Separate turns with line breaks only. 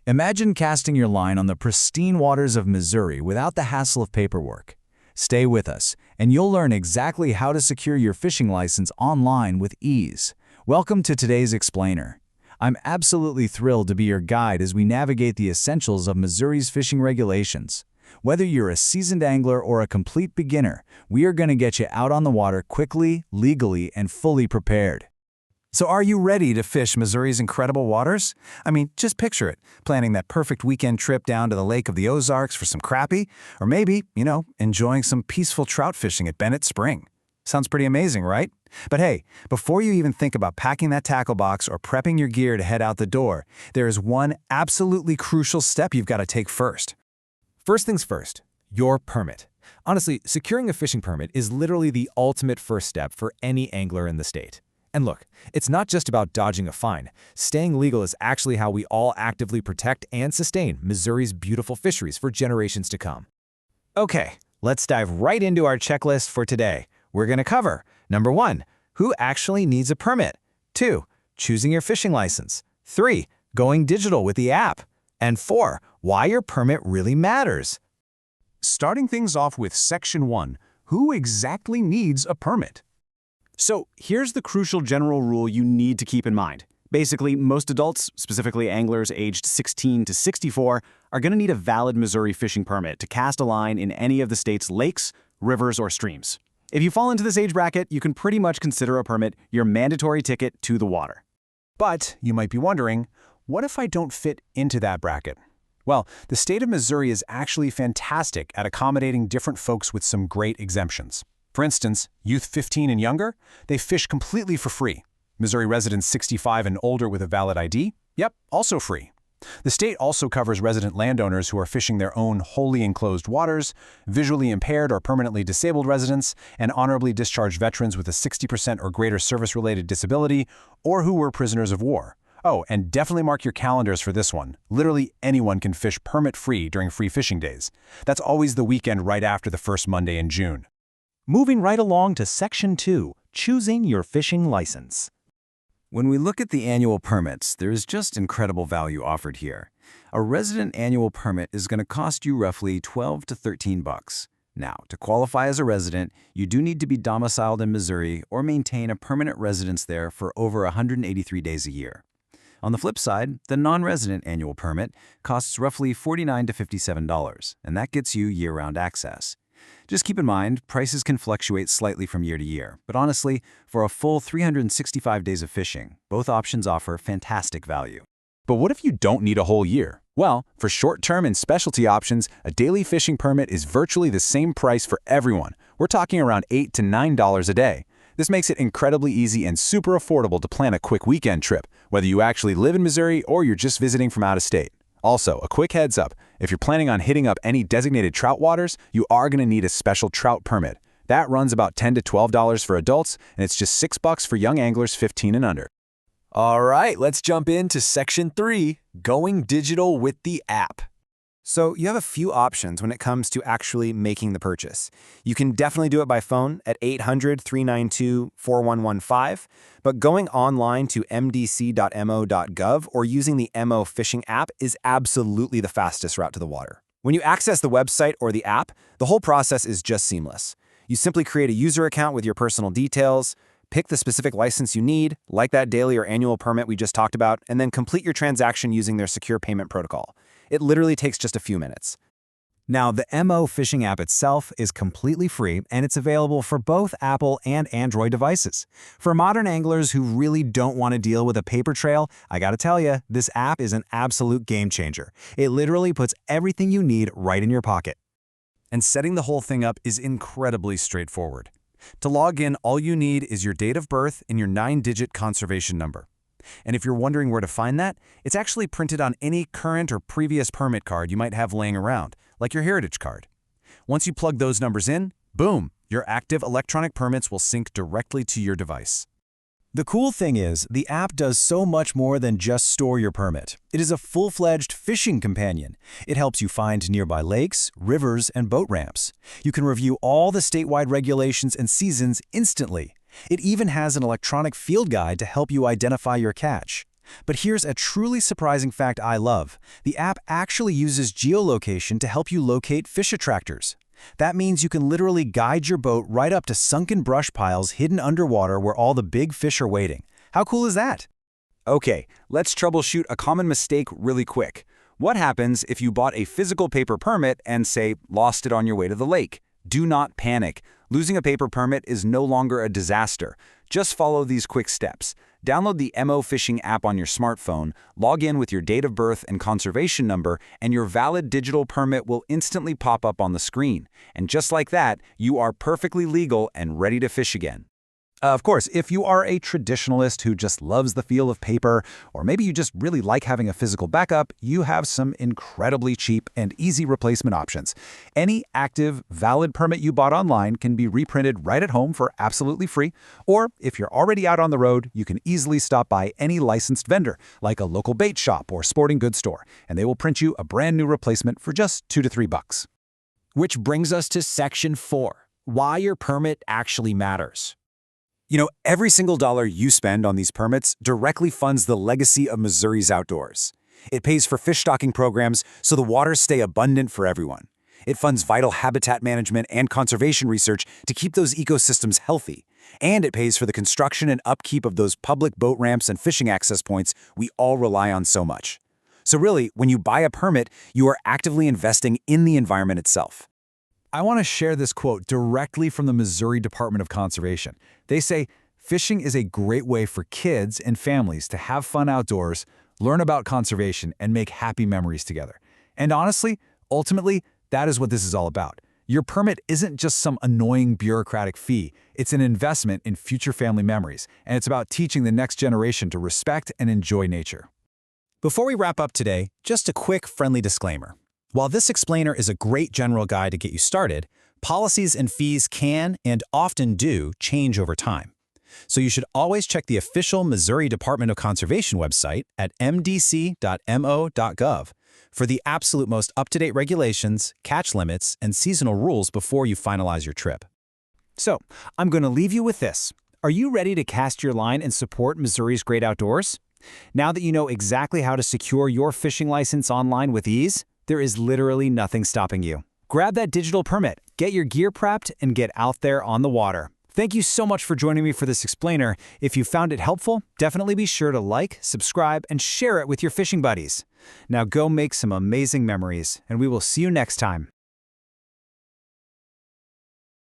Imagine casting your line on the pristine waters of Missouri without the hassle of paperwork. Stay with us, and you'll learn exactly how to secure your fishing license online with ease. Welcome to today's Explainer. I'm absolutely thrilled to be your guide as we navigate the essentials of Missouri's fishing regulations. Whether you're a seasoned angler or a complete beginner, we are going to get you out on the water quickly, legally, and fully prepared. So are you ready to fish Missouri's incredible waters? I mean, just picture it, planning that perfect weekend trip down to the Lake of the Ozarks for some crappie, or maybe, enjoying some peaceful trout fishing at Bennett Spring. Sounds pretty amazing, right? But hey, before you even think about packing that tackle box or prepping your gear to head out the door, there is one absolutely crucial step you've got to take first.
First things first, your permit. Honestly, securing a fishing permit is literally the ultimate first step for any angler in the state. And look, it's not just about dodging a fine. Staying legal is actually how we all actively protect and sustain Missouri's beautiful fisheries for generations to come.
Okay, let's dive right into our checklist for today. We're going to cover, number 1, who actually needs a permit? 2, choosing your fishing license. 3, going digital with the app. And 4, why your permit really matters.
Starting things off with Section 1, who exactly needs a permit? So here's the crucial general rule you need to keep in mind. Basically, most adults, specifically anglers aged 16 to 64, are going to need a valid Missouri fishing permit to cast a line in any of the state's lakes, rivers, or streams. If you fall into this age bracket, you can pretty much consider a permit your mandatory ticket to the water. But you might be wondering, what if I don't fit into that bracket? Well, the state of Missouri is actually fantastic at accommodating different folks with some great exemptions. For instance, youth 15 and younger, they fish completely for free. Missouri residents 65 and older with a valid ID? Yep, also free. The state also covers resident landowners who are fishing their own wholly enclosed waters, visually impaired or permanently disabled residents, and honorably discharged veterans with a 60% or greater service-related disability, or who were prisoners of war. Oh, and definitely mark your calendars for this one. Literally anyone can fish permit-free during free fishing days. That's always the weekend right after the first Monday in June.
Moving right along to Section 2, choosing your fishing license.
When we look at the annual permits, there is just incredible value offered here. A resident annual permit is going to cost you roughly $12 to $13. Now, to qualify as a resident, you do need to be domiciled in Missouri or maintain a permanent residence there for over 183 days a year. On the flip side, the non-resident annual permit costs roughly $49 to $57, and that gets you year-round access. Just keep in mind, prices can fluctuate slightly from year to year, but honestly, for a full 365 days of fishing, both options offer fantastic value.
But what if you don't need a whole year? Well, for short-term and specialty options, a daily fishing permit is virtually the same price for everyone. We're talking around $8 to $9 a day. This makes it incredibly easy and super affordable to plan a quick weekend trip, whether you actually live in Missouri or you're just visiting from out of state. Also, a quick heads up, if you're planning on hitting up any designated trout waters, you are going to need a special trout permit. That runs about $10 to $12 for adults, and it's just $6 for young anglers 15 and under.
All right, let's jump into Section 3, going digital with the app.
So you have a few options when it comes to actually making the purchase. You can definitely do it by phone at 800-392-4115, but going online to mdc.mo.gov or using the MO Fishing app is absolutely the fastest route to the water. When you access the website or the app, the whole process is just seamless. You simply create a user account with your personal details, pick the specific license you need, like that daily or annual permit we just talked about, and then complete your transaction using their secure payment protocol. It literally takes just a few minutes.
Now, the MO Fishing app itself is completely free, and it's available for both Apple and Android devices. For modern anglers who really don't want to deal with a paper trail, I gotta tell you, this app is an absolute game changer. It literally puts everything you need right in your pocket.
And setting the whole thing up is incredibly straightforward. To log in, all you need is your date of birth and your 9-digit conservation number. And if you're wondering where to find that, it's actually printed on any current or previous permit card you might have laying around, like your Heritage card. Once you plug those numbers in, boom, your active electronic permits will sync directly to your device.
The cool thing is, the app does so much more than just store your permit. It is a full-fledged fishing companion. It helps you find nearby lakes, rivers, and boat ramps. You can review all the statewide regulations and seasons instantly. It even has an electronic field guide to help you identify your catch. But here's a truly surprising fact I love. The app actually uses geolocation to help you locate fish attractors. That means you can literally guide your boat right up to sunken brush piles hidden underwater where all the big fish are waiting. How cool is that?
Okay, let's troubleshoot a common mistake really quick. What happens if you bought a physical paper permit and, say, lost it on your way to the lake? Do not panic. Losing a paper permit is no longer a disaster. Just follow these quick steps. Download the MO Fishing app on your smartphone, log in with your date of birth and conservation number, and your valid digital permit will instantly pop up on the screen. And just like that, you are perfectly legal and ready to fish again.
Of course, if you are a traditionalist who just loves the feel of paper, or maybe you just really like having a physical backup, you have some incredibly cheap and easy replacement options. Any active, valid permit you bought online can be reprinted right at home for absolutely free, or if you're already out on the road, you can easily stop by any licensed vendor, like a local bait shop or sporting goods store, and they will print you a brand new replacement for just $2 to $3.
Which brings us to Section 4, why your permit actually matters.
You know, every single dollar you spend on these permits directly funds the legacy of Missouri's outdoors. It pays for fish stocking programs so the waters stay abundant for everyone. It funds vital habitat management and conservation research to keep those ecosystems healthy. And it pays for the construction and upkeep of those public boat ramps and fishing access points we all rely on so much. So really, when you buy a permit, you are actively investing in the environment itself.
I want to share this quote directly from the Missouri Department of Conservation. They say, "Fishing is a great way for kids and families to have fun outdoors, learn about conservation, and make happy memories together." And honestly, ultimately, that is what this is all about. Your permit isn't just some annoying bureaucratic fee. It's an investment in future family memories, and it's about teaching the next generation to respect and enjoy nature.
Before we wrap up today, just a quick friendly disclaimer. While this explainer is a great general guide to get you started, policies and fees can and often do change over time. So you should always check the official Missouri Department of Conservation website at mdc.mo.gov for the absolute most up-to-date regulations, catch limits, and seasonal rules before you finalize your trip. So, I'm going to leave you with this. Are you ready to cast your line and support Missouri's great outdoors? Now that you know exactly how to secure your fishing license online with ease, there is literally nothing stopping you. Grab that digital permit, get your gear prepped, and get out there on the water. Thank you so much for joining me for this explainer. If you found it helpful, definitely be sure to like, subscribe, and share it with your fishing buddies. Now go make some amazing memories, and we will see you next time.